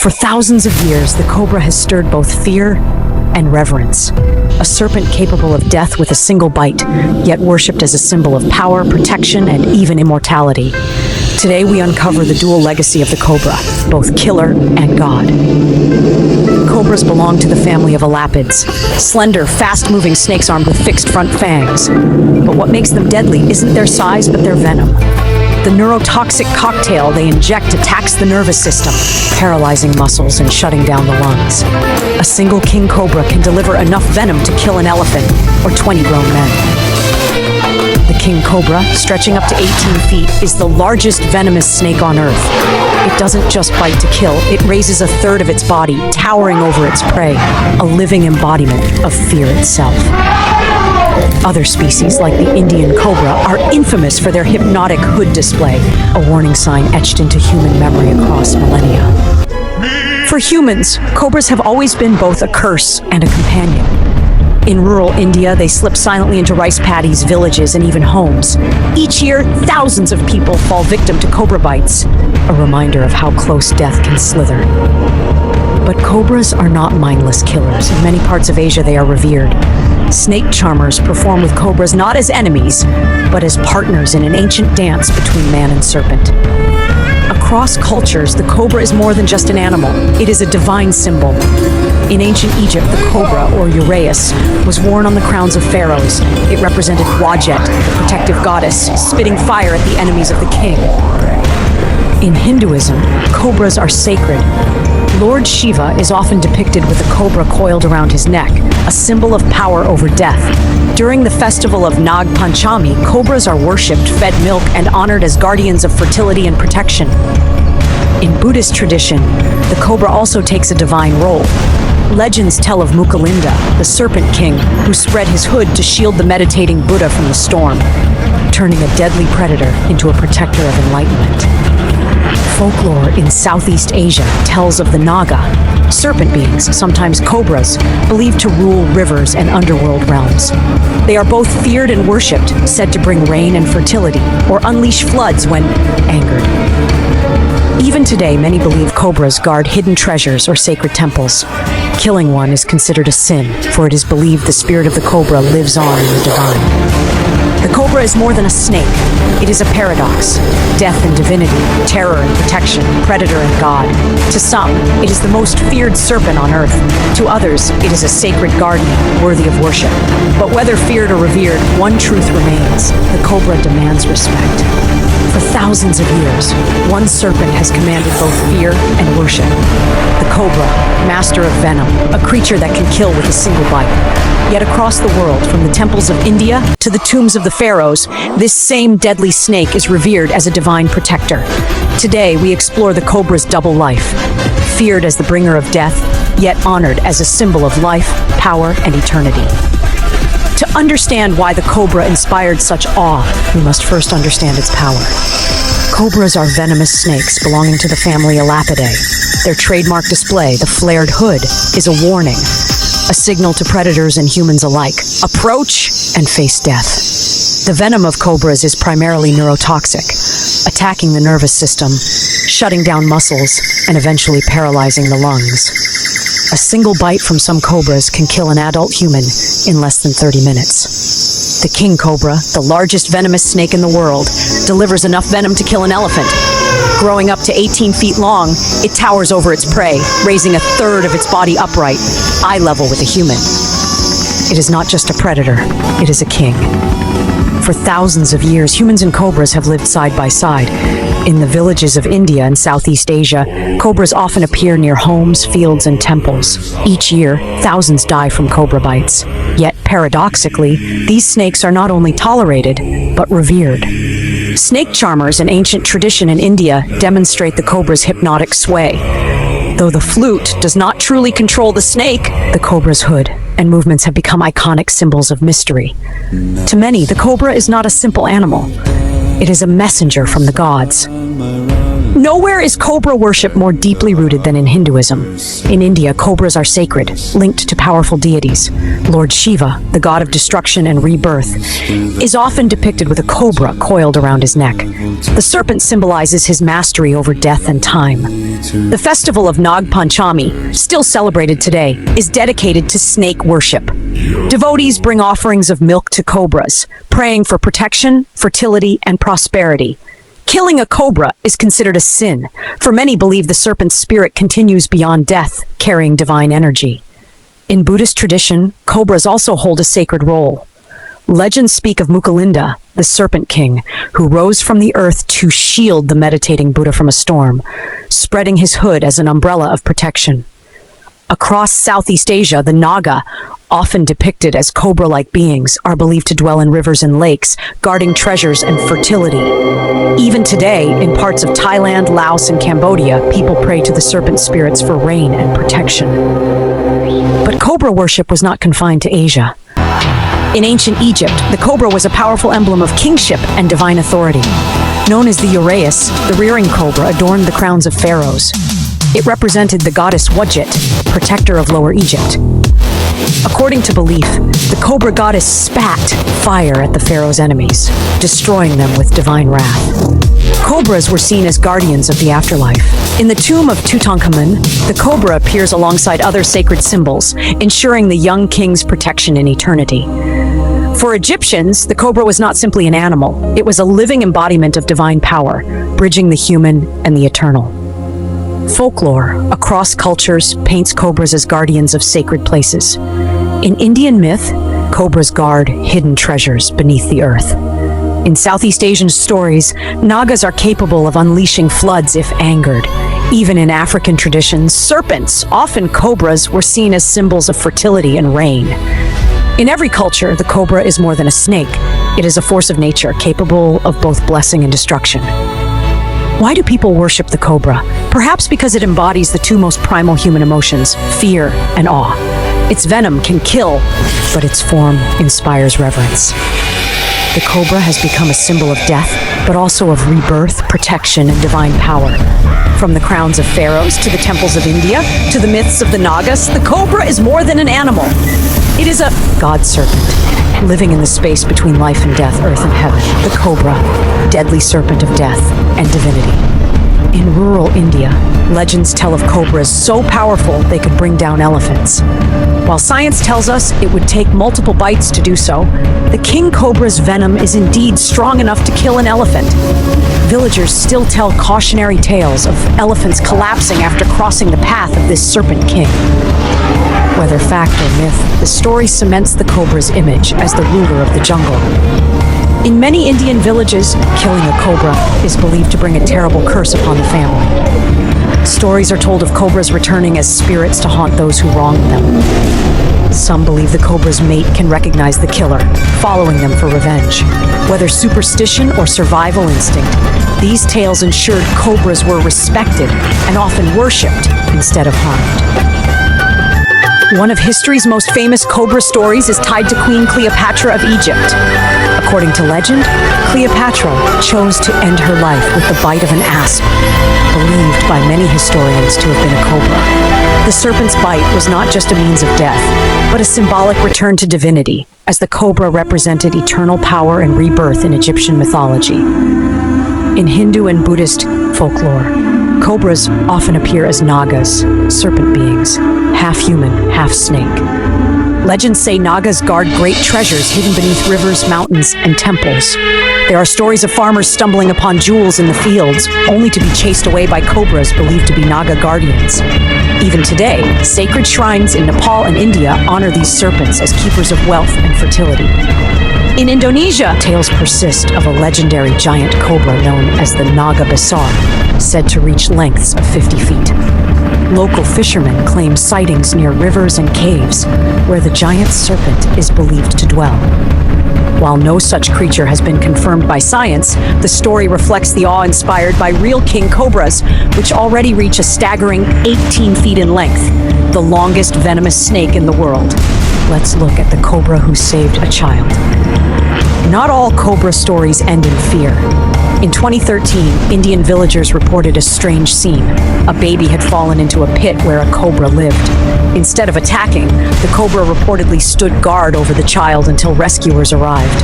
For thousands of years, the cobra has stirred both fear and reverence. A serpent capable of death with a single bite, yet worshipped as a symbol of power, protection, and even immortality. Today we uncover the dual legacy of the cobra, both killer and god. Cobras belong to the family of elapids, slender, fast-moving snakes armed with fixed front fangs. But what makes them deadly isn't their size, but their venom. The neurotoxic cocktail they inject attacks the nervous system, paralyzing muscles and shutting down the lungs. A single king cobra can deliver enough venom to kill an elephant or 20 grown men. The king cobra, stretching up to 18 feet, is the largest venomous snake on Earth. It doesn't just bite to kill, it raises a third of its body, towering over its prey, a living embodiment of fear itself. Other species, like the Indian cobra, are infamous for their hypnotic hood display, a warning sign etched into human memory across millennia. For humans, cobras have always been both a curse and a companion. In rural India, they slip silently into rice paddies, villages, and even homes. Each year, thousands of people fall victim to cobra bites, a reminder of how close death can slither. But cobras are not mindless killers. In many parts of Asia, they are revered. Snake charmers perform with cobras not as enemies, but as partners in an ancient dance between man and serpent. Across cultures, the cobra is more than just an animal. It is a divine symbol. In ancient Egypt, the cobra, or uraeus, was worn on the crowns of pharaohs. It represented Wadjet, the protective goddess, spitting fire at the enemies of the king. In Hinduism, cobras are sacred. Lord Shiva is often depicted with a cobra coiled around his neck, a symbol of power over death. During the festival of Nag Panchami, cobras are worshipped, fed milk, and honored as guardians of fertility and protection. In Buddhist tradition, the cobra also takes a divine role. Legends tell of Mukalinda, the serpent king, who spread his hood to shield the meditating Buddha from the storm, turning a deadly predator into a protector of enlightenment. Folklore in Southeast Asia tells of the Naga, serpent beings, sometimes cobras, believed to rule rivers and underworld realms. They are both feared and worshipped, said to bring rain and fertility, or unleash floods when angered. Even today, many believe cobras guard hidden treasures or sacred temples. Killing one is considered a sin, for it is believed the spirit of the cobra lives on in the divine. The cobra is more than a snake. It is a paradox. Death and divinity, terror and protection, predator and god. To some, it is the most feared serpent on earth. To others, it is a sacred guardian, worthy of worship. But whether feared or revered, one truth remains. The cobra demands respect. For thousands of years, one serpent has commanded both fear and worship. The cobra, master of venom, a creature that can kill with a single bite. Yet across the world, from the temples of India to the tombs of the pharaohs, this same deadly snake is revered as a divine protector. Today, we explore the cobra's double life. Feared as the bringer of death, yet honored as a symbol of life, power, and eternity. To understand why the cobra inspired such awe, we must first understand its power. Cobras are venomous snakes belonging to the family Elapidae. Their trademark display, the flared hood, is a warning, a signal to predators and humans alike. Approach and face death. The venom of cobras is primarily neurotoxic, attacking the nervous system, shutting down muscles, and eventually paralyzing the lungs. A single bite from some cobras can kill an adult human in less than 30 minutes. The king cobra, the largest venomous snake in the world, delivers enough venom to kill an elephant. Growing up to 18 feet long, it towers over its prey, raising a third of its body upright, eye level with a human. It is not just a predator, it is a king. For thousands of years, humans and cobras have lived side by side. In the villages of India and Southeast Asia, cobras often appear near homes, fields, and temples. Each year, thousands die from cobra bites. Yet, paradoxically, these snakes are not only tolerated, but revered. Snake charmers, an ancient tradition in India, demonstrate the cobra's hypnotic sway. Though the flute does not truly control the snake, the cobra's hood and movements have become iconic symbols of mystery. To many, the cobra is not a simple animal. It is a messenger from the gods. Nowhere is cobra worship more deeply rooted than in Hinduism. In India, cobras are sacred, linked to powerful deities. Lord Shiva, the god of destruction and rebirth, is often depicted with a cobra coiled around his neck. The serpent symbolizes his mastery over death and time. The festival of Nag Panchami, still celebrated today, is dedicated to snake worship. Devotees bring offerings of milk to cobras, praying for protection, fertility, and prosperity. Killing a cobra is considered a sin, for many believe the serpent's spirit continues beyond death, carrying divine energy. In Buddhist tradition, cobras also hold a sacred role. Legends speak of Mukulinda, the serpent king, who rose from the earth to shield the meditating Buddha from a storm, spreading his hood as an umbrella of protection. Across Southeast Asia, the Naga, often depicted as cobra-like beings, are believed to dwell in rivers and lakes, guarding treasures and fertility. Even today, in parts of Thailand, Laos, and Cambodia, people pray to the serpent spirits for rain and protection. But cobra worship was not confined to Asia. In ancient Egypt, the cobra was a powerful emblem of kingship and divine authority. Known as the uraeus, the rearing cobra adorned the crowns of pharaohs. It represented the goddess Wadjet, protector of Lower Egypt. According to belief, the cobra goddess spat fire at the pharaoh's enemies, destroying them with divine wrath. Cobras were seen as guardians of the afterlife. In the tomb of Tutankhamun, the cobra appears alongside other sacred symbols, ensuring the young king's protection in eternity. For Egyptians, the cobra was not simply an animal. It was a living embodiment of divine power, bridging the human and the eternal. Folklore, across cultures, paints cobras as guardians of sacred places. In Indian myth, cobras guard hidden treasures beneath the earth. In Southeast Asian stories, Nagas are capable of unleashing floods if angered. Even in African traditions, serpents, often cobras, were seen as symbols of fertility and rain. In every culture, the cobra is more than a snake. It is a force of nature, capable of both blessing and destruction. Why do people worship the cobra? Perhaps because it embodies the two most primal human emotions, fear and awe. Its venom can kill, but its form inspires reverence. The cobra has become a symbol of death, but also of rebirth, protection, and divine power. From the crowns of pharaohs to the temples of India, to the myths of the Nagas, the cobra is more than an animal. It is a god serpent, living in the space between life and death, earth and heaven. The cobra, deadly serpent of death and divinity. In rural India, legends tell of cobras so powerful they could bring down elephants. While science tells us it would take multiple bites to do so, the king cobra's venom is indeed strong enough to kill an elephant. Villagers still tell cautionary tales of elephants collapsing after crossing the path of this serpent king. Whether fact or myth, the story cements the cobra's image as the ruler of the jungle. In many Indian villages, killing a cobra is believed to bring a terrible curse upon the family. Stories are told of cobras returning as spirits to haunt those who wronged them. Some believe the cobra's mate can recognize the killer, following them for revenge. Whether superstition or survival instinct, these tales ensured cobras were respected and often worshipped instead of harmed. One of history's most famous cobra stories is tied to Queen Cleopatra of Egypt. According to legend, Cleopatra chose to end her life with the bite of an asp, believed by many historians to have been a cobra. The serpent's bite was not just a means of death, but a symbolic return to divinity, as the cobra represented eternal power and rebirth in Egyptian mythology. In Hindu and Buddhist folklore, cobras often appear as nagas, serpent beings, half human, half snake. Legends say nagas guard great treasures hidden beneath rivers, mountains, and temples. There are stories of farmers stumbling upon jewels in the fields, only to be chased away by cobras believed to be naga guardians. Even today, sacred shrines in Nepal and India honor these serpents as keepers of wealth and fertility. In Indonesia, tales persist of a legendary giant cobra known as the Naga Besar, said to reach lengths of 50 feet. Local fishermen claim sightings near rivers and caves, where the giant serpent is believed to dwell. While no such creature has been confirmed by science, the story reflects the awe inspired by real king cobras, which already reach a staggering 18 feet in length, the longest venomous snake in the world. Let's look at the cobra who saved a child. Not all Cobra stories end in fear. In 2013, Indian villagers reported a strange scene. A baby had fallen into a pit where a cobra lived. Instead of attacking, the cobra reportedly stood guard over the child until rescuers arrived.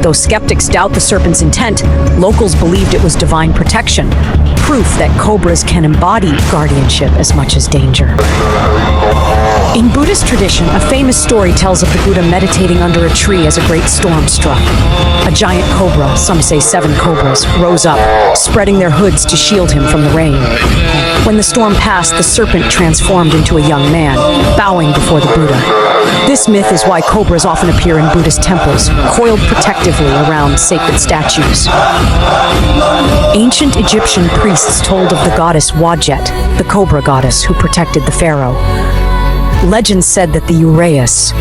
Though skeptics doubt the serpent's intent, locals believed it was divine protection, proof that cobras can embody guardianship as much as danger. In Buddhist tradition, a famous story tells of the Buddha meditating under a tree as a great storm struck. A giant cobra, some say 7 cobras, rose up, spreading their hoods to shield him from the rain. When the storm passed, the serpent transformed into a young man, bowing before the Buddha. This myth is why cobras often appear in Buddhist temples, coiled protectively around sacred statues. Ancient Egyptian priests told of the goddess Wadjet, the cobra goddess who protected the pharaoh. Legend said that the uraeus,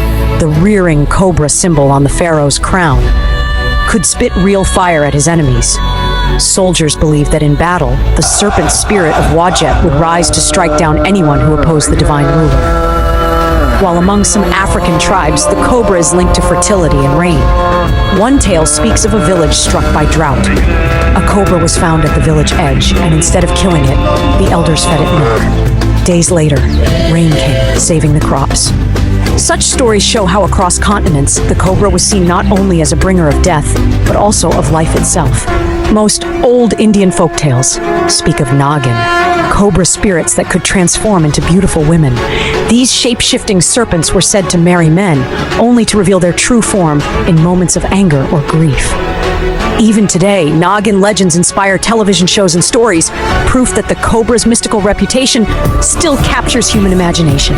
the rearing cobra symbol on the pharaoh's crown, could spit real fire at his enemies. Soldiers believed that in battle, the serpent spirit of Wadjet would rise to strike down anyone who opposed the divine ruler. While among some African tribes, the cobra is linked to fertility and rain. One tale speaks of a village struck by drought. A cobra was found at the village edge, and instead of killing it, the elders fed it milk. Days later, rain came, saving the crops. Such stories show how across continents, the cobra was seen not only as a bringer of death, but also of life itself. Most old Indian folktales speak of Nagin, cobra spirits that could transform into beautiful women. These shape-shifting serpents were said to marry men, only to reveal their true form in moments of anger or grief. Even today, Nagin legends inspire television shows and stories, proof that the cobra's mystical reputation still captures human imagination.